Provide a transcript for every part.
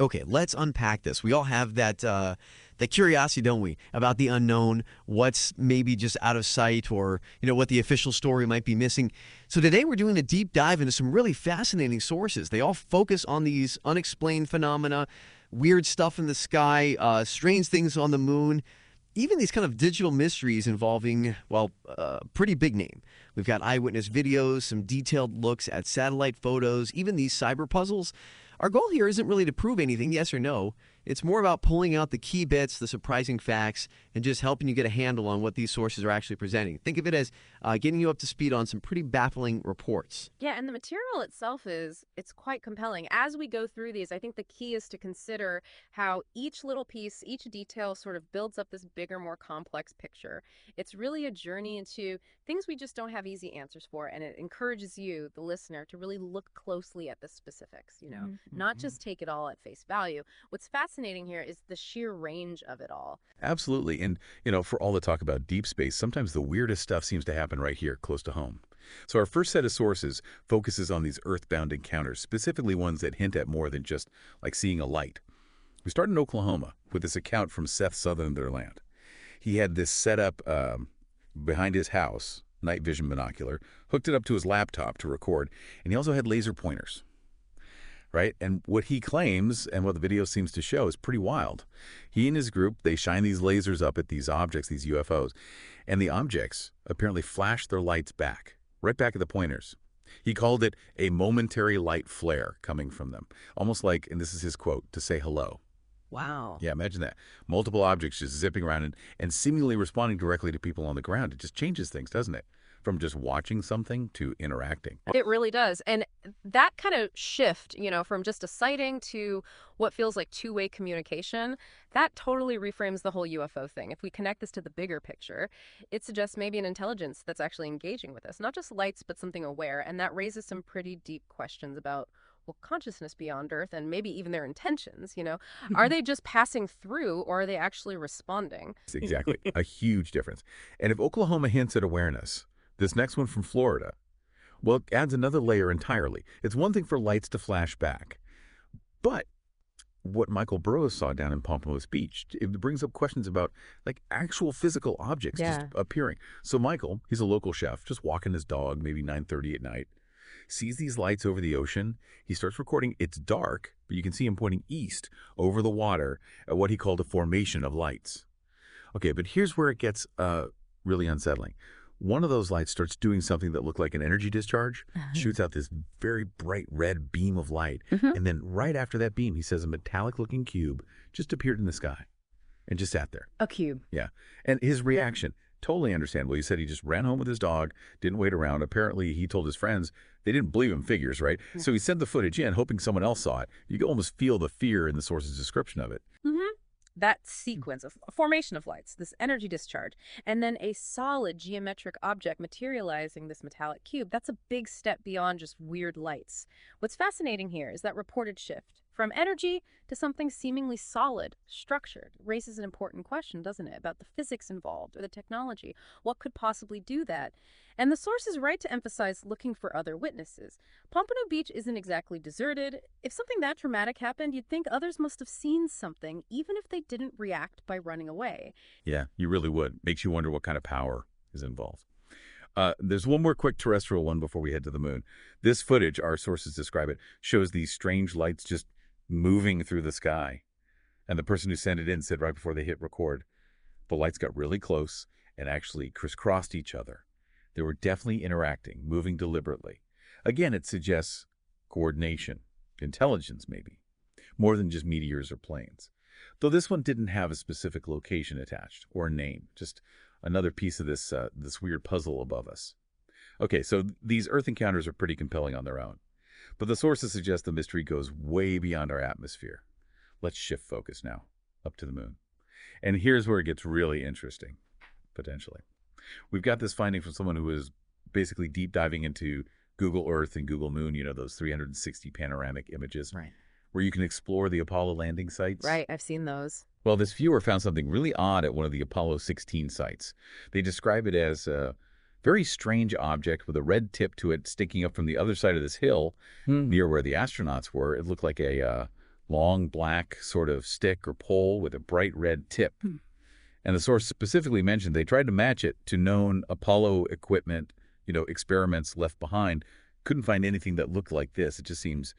Okay, let's unpack this. We all have that curiosity, don't we, about the unknown, what's maybe just out of sight, or what the official story might be missing. So today we're doing a deep dive into some really fascinating sources. They all focus on these unexplained phenomena, weird stuff in the sky, strange things on the moon, even these kind of digital mysteries involving, well, pretty big name. We've got eyewitness videos, some detailed looks at satellite photos, even these cyber puzzles. Our goal here isn't really to prove anything, yes or no. It's more about pulling out the key bits, the surprising facts, and just helping you get a handle on what these sources are actually presenting. Think of it as getting you up to speed on some pretty baffling reports. Yeah, and the material itself it's quite compelling. As we go through these, I think the key is to consider how each little piece, each detail sort of builds up this bigger, more complex picture. It's really a journey into things we just don't have easy answers for, and it encourages you, the listener, to really look closely at the specifics, not just take it all at face value. What's fascinating here is the sheer range of it all. Absolutely. And, for all the talk about deep space, sometimes the weirdest stuff seems to happen right here, close to home. So our first set of sources focuses on these earthbound encounters, specifically ones that hint at more than just like seeing a light. We start in Oklahoma with this account from Seth Sutherland. He had this set up behind his house, night vision binocular, hooked it up to his laptop to record, and he also had laser pointers. Right? And what he claims, and what the video seems to show, is pretty wild. He and his group, they shine these lasers up at these objects, these UFOs, and the objects apparently flash their lights back, right back at the pointers. He called it a momentary light flare coming from them, almost like, and this is his quote, to say hello. Wow. Yeah, imagine that. Multiple objects just zipping around and seemingly responding directly to people on the ground. It just changes things, doesn't it? From just watching something to interacting. It really does. And that kind of shift, from just a sighting to what feels like two-way communication, that totally reframes the whole UFO thing. If we connect this to the bigger picture, it suggests maybe an intelligence that's actually engaging with us, not just lights, but something aware. And that raises some pretty deep questions about, well, consciousness beyond Earth and maybe even their intentions, Are they just passing through, or are they actually responding? Exactly. A huge difference. And if Oklahoma hints at awareness, this next one from Florida, well, it adds another layer entirely. It's one thing for lights to flash back, but what Michael Burrows saw down in Pompano Beach, it brings up questions about like actual physical objects just appearing. So Michael, he's a local chef, just walking his dog, maybe 9:30 at night, sees these lights over the ocean. He starts recording. It's dark, but you can see him pointing east over the water at what he called a formation of lights. Okay, but here's where it gets really unsettling. One of those lights starts doing something that looked like an energy discharge, shoots out this very bright red beam of light. And then right after that beam, he says a metallic-looking cube just appeared in the sky and just sat there. A cube. Yeah. And his reaction, totally understandable. He said he just ran home with his dog, didn't wait around. Apparently, he told his friends, they didn't believe him, figures, right? Yeah. So he sent the footage in, hoping someone else saw it. You can almost feel the fear in the source's description of it. That sequence of formation of lights, this energy discharge, and then a solid geometric object materializing this metallic cube, that's a big step beyond just weird lights. What's fascinating here is that reported shift from energy to something seemingly solid, structured, raises an important question, doesn't it, about the physics involved or the technology. What could possibly do that? And the source is right to emphasize looking for other witnesses. Pompano Beach isn't exactly deserted. If something that dramatic happened, you'd think others must have seen something, even if they didn't react by running away. Yeah, you really would. Makes you wonder what kind of power is involved. There's one more quick terrestrial one before we head to the moon. This footage, our sources describe it, shows these strange lights just moving through the sky. And the person who sent it in said right before they hit record, the lights got really close and actually crisscrossed each other. They were definitely interacting, moving deliberately. Again, it suggests coordination, intelligence maybe, more than just meteors or planes. Though this one didn't have a specific location attached or a name, just another piece of this weird puzzle above us. Okay, so these Earth encounters are pretty compelling on their own. But the sources suggest the mystery goes way beyond our atmosphere. Let's shift focus now, up to the moon. And here's where it gets really interesting, potentially. We've got this finding from someone who is basically deep diving into Google Earth and Google Moon, those 360 panoramic images, Right. where you can explore the Apollo landing sites. Right, I've seen those. Well, this viewer found something really odd at one of the Apollo 16 sites. They describe it as a very strange object with a red tip to it sticking up from the other side of this hill near where the astronauts were. It looked like a long black sort of stick or pole with a bright red tip. And the source specifically mentioned they tried to match it to known Apollo equipment, experiments left behind. Couldn't find anything that looked like this. It just seems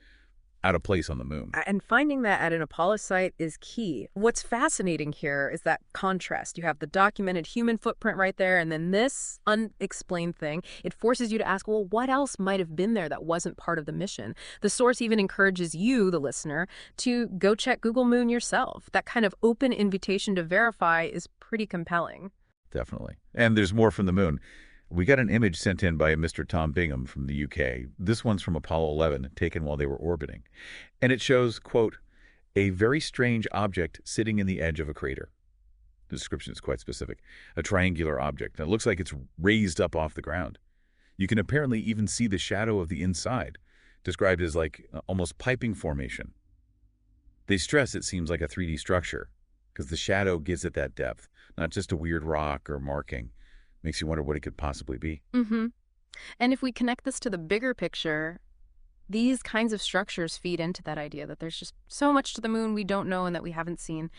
out of place on the moon. And finding that at an Apollo site is key. What's fascinating here is that contrast. You have the documented human footprint right there, and then this unexplained thing. It forces you to ask, well, what else might have been there that wasn't part of the mission? The source even encourages you, the listener, to go check Google Moon yourself. That kind of open invitation to verify is pretty compelling. Definitely. And there's more from the moon. We got an image sent in by Mr. Tom Bingham from the UK. This one's from Apollo 11, taken while they were orbiting. And it shows, quote, a very strange object sitting in the edge of a crater. The description is quite specific. A triangular object. And it looks like it's raised up off the ground. You can apparently even see the shadow of the inside, described as like almost piping formation. They stress it seems like a 3D structure because the shadow gives it that depth, not just a weird rock or marking. Makes you wonder what it could possibly be. And if we connect this to the bigger picture, these kinds of structures feed into that idea that there's just so much to the moon we don't know and that we haven't seen.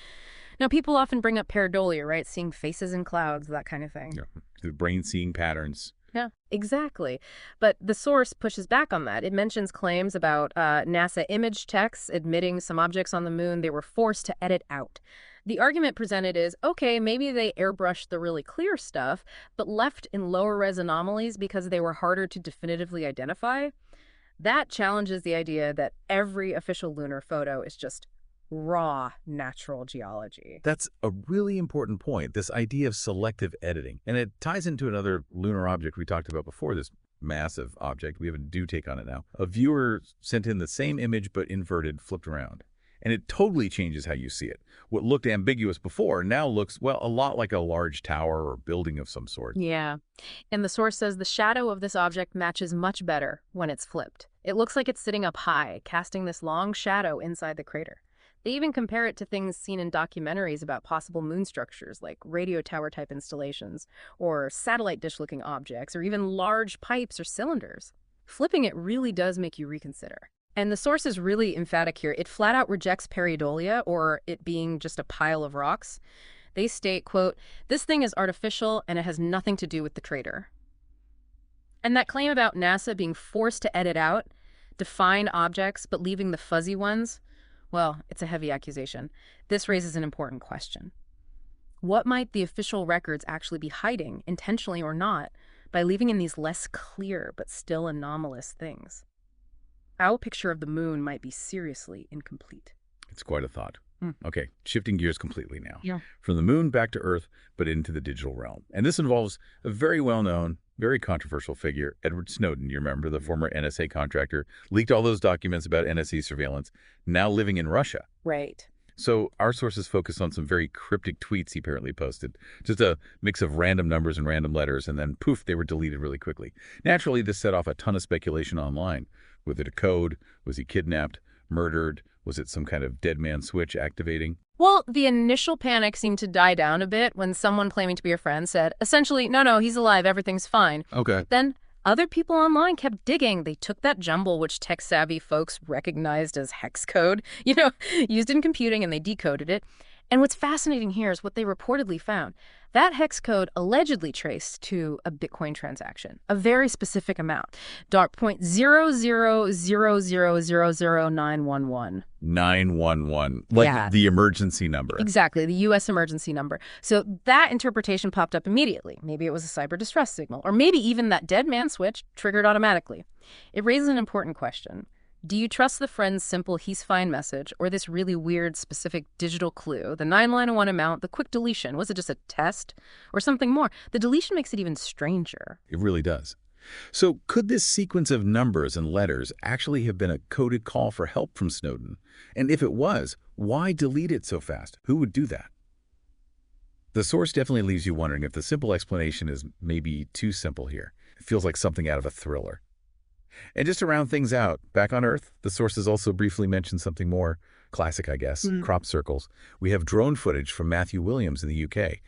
Now, people often bring up pareidolia, right? Seeing faces in clouds, that kind of thing. Yeah. The brain seeing patterns. Yeah, exactly. But the source pushes back on that. It mentions claims about NASA image techs admitting some objects on the moon they were forced to edit out. The argument presented is, okay, maybe they airbrushed the really clear stuff, but left in lower res anomalies because they were harder to definitively identify. That challenges the idea that every official lunar photo is just raw natural geology. That's a really important point, this idea of selective editing. And it ties into another lunar object we talked about before, this massive object. We have a due take on it now. A viewer sent in the same image but inverted, flipped around. And it totally changes how you see it. What looked ambiguous before now looks, well, a lot like a large tower or building of some sort. Yeah. And the source says the shadow of this object matches much better when it's flipped. It looks like it's sitting up high, casting this long shadow inside the crater. They even compare it to things seen in documentaries about possible moon structures, like radio tower type installations, or satellite dish-looking objects, or even large pipes or cylinders. Flipping it really does make you reconsider. And the source is really emphatic here. It flat out rejects pareidolia, or it being just a pile of rocks. They state, quote, this thing is artificial and it has nothing to do with the crater. And that claim about NASA being forced to edit out defined objects but leaving the fuzzy ones, well, it's a heavy accusation. This raises an important question. What might the official records actually be hiding, intentionally or not, by leaving in these less clear but still anomalous things? Our picture of the moon might be seriously incomplete. It's quite a thought. Okay, shifting gears completely now. Yeah. From the moon back to Earth, but into the digital realm. And this involves a very well-known, very controversial figure, Edward Snowden. You remember, the former NSA contractor, leaked all those documents about NSA surveillance, now living in Russia. Right. So our sources focus on some very cryptic tweets he apparently posted. Just a mix of random numbers and random letters, and then poof, they were deleted really quickly. Naturally, this set off a ton of speculation online. Was it a code? Was he kidnapped? Murdered? Was it some kind of dead man switch activating? Well, the initial panic seemed to die down a bit when someone claiming to be a friend said, essentially, no, he's alive, everything's fine. Okay. Then other people online kept digging. They took that jumble, which tech-savvy folks recognized as hex code, used in computing, and they decoded it. And what's fascinating here is what they reportedly found. That hex code allegedly traced to a Bitcoin transaction, a very specific amount, $0.00000911. 911, like Yeah. the emergency number. Exactly, the U.S. emergency number. So that interpretation popped up immediately. Maybe it was a cyber distress signal, or maybe even that dead man switch triggered automatically. It raises an important question. Do you trust the friend's simple "he's fine" message, or this really weird specific digital clue, the 911 amount, the quick deletion? Was it just a test or something more? The deletion makes it even stranger. It really does. So could this sequence of numbers and letters actually have been a coded call for help from Snowden? And if it was, why delete it so fast? Who would do that? The source definitely leaves you wondering if the simple explanation is maybe too simple here. It feels like something out of a thriller. And just to round things out, back on Earth, the sources also briefly mentioned something more classic, I guess, crop circles. We have drone footage from Matthew Williams in the UK.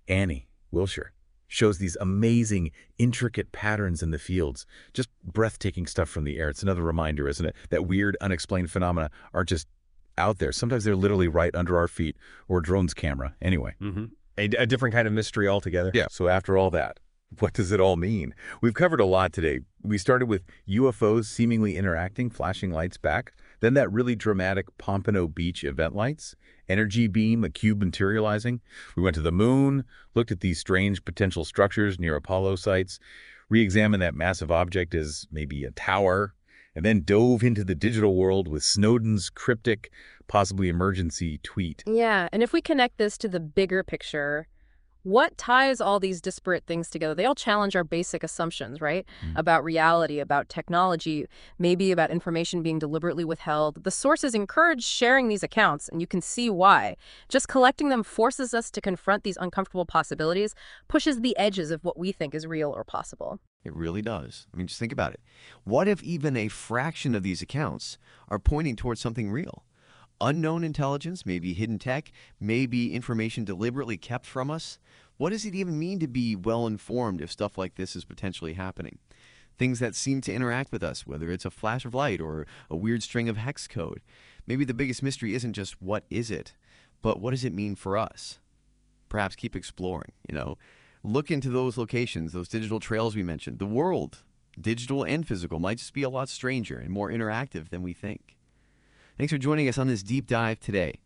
Annie, Wiltshire, shows these amazing, intricate patterns in the fields. Just breathtaking stuff from the air. It's another reminder, isn't it, that weird, unexplained phenomena aren't just out there. Sometimes they're literally right under our feet, or a drone's camera. Anyway. A different kind of mystery altogether. Yeah. So after all that, what does it all mean? We've covered a lot today. We started with UFOs seemingly interacting, flashing lights back. Then that really dramatic Pompano Beach event lights, energy beam, a cube materializing. We went to the moon, looked at these strange potential structures near Apollo sites, re-examined that massive object as maybe a tower, and then dove into the digital world with Snowden's cryptic, possibly emergency tweet. Yeah, and if we connect this to the bigger picture, what ties all these disparate things together? They all challenge our basic assumptions, right? About reality, about technology, maybe about information being deliberately withheld. The sources encourage sharing these accounts, and you can see why. Just collecting them forces us to confront these uncomfortable possibilities, pushes the edges of what we think is real or possible. It really does. I mean, just think about it. What if even a fraction of these accounts are pointing towards something real? Unknown intelligence, maybe hidden tech, maybe information deliberately kept from us. What does it even mean to be well-informed if stuff like this is potentially happening? Things that seem to interact with us, whether it's a flash of light or a weird string of hex code. Maybe the biggest mystery isn't just what is it, but what does it mean for us? Perhaps keep exploring, Look into those locations, those digital trails we mentioned. The world, digital and physical, might just be a lot stranger and more interactive than we think. Thanks for joining us on this deep dive today.